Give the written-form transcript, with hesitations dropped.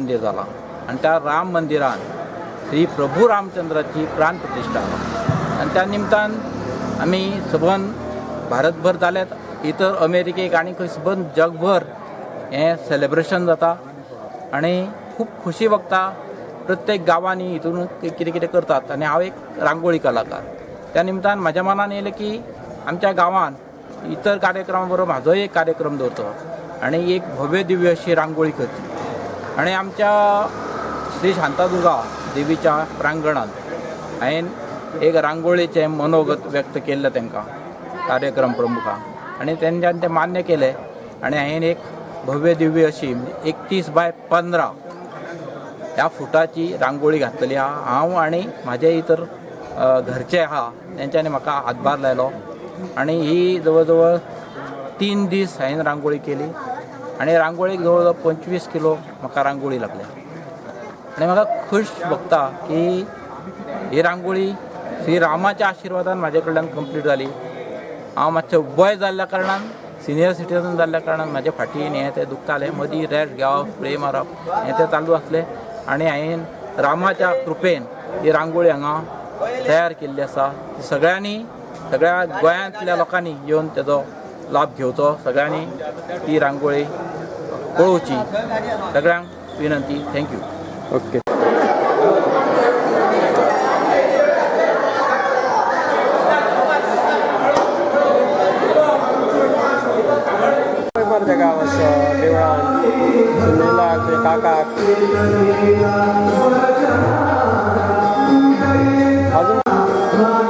मंदिर जाला आणि त्या राम मंदिरान श्री प्रभू रामचंद्राची प्राण प्रतिष्ठा आणि त्या निमतान आम्ही सबन भारतभर जाल्यात इतर अमेरिकेक आणि खंय सबन जगभर हे सेलिब्रेशन जाता आणि खूप खुशी बघता प्रत्येक गावांनी हितून कितें कितें करतात आणि हांव एक रांगोळी कलाकार त्या निमतान म्हाज्या मनान येयलें की आमच्या गांवान इतर कार्यक्रमां बरोबर म्हाजोय एक कार्यक्रम दवरचो आणि एक भव्य दिव्य अशी रांगोळी करची आणि आमच्या श्री शांतादुर्गा देवीच्या प्रांगणात हांवें एक रांगोळीचें मनोगत व्यक्त केल्लें तांकां कार्यक्रम प्रमुखाक आणि तेंच्यांनी तें मान्य केलें आणि हांवें एक भव्य दिव्य अशी 31 बाय 15 ह्या फुटाची रांगोळी घातलेली आहा हांव आनी म्हाजे इतर घरचे आहा तेंच्यांनी म्हाका हातभार लायलो आणि ही जवळ जवळ 3 दीस हांवें रांगोळी केली आणि रांगोळीक जवळ जवळ 25 किलो म्हाका रांगोळी लागल्या आणि म्हाका खूश भोगता की ही रांगोळी श्री रामाच्या आशिर्वादान म्हाजे कडल्यान कंप्लीट जाली हांव मातशें वय जाल्ल्या कारणान सिनियर सिटीजन जाल्ल्या कारणान म्हाजे फाटीन हें तें दुखतालें मदीं रेस्ट घेवप स्प्रे मारप हें तें चालू आसलें आणि हांवें रामाच्या कृपेन ही रांगोळी हांगा तयार केल्ली आसा ती सगळ्या गोंयांतल्या लोकांनी येवन तेजो लाभ घेवचो सगळ्यांनी ती रांगोळी पळोवची सगळ्यांक विनंती थँक्यू ओके त्या गावात देवळान सुनीलाक काकाक अजून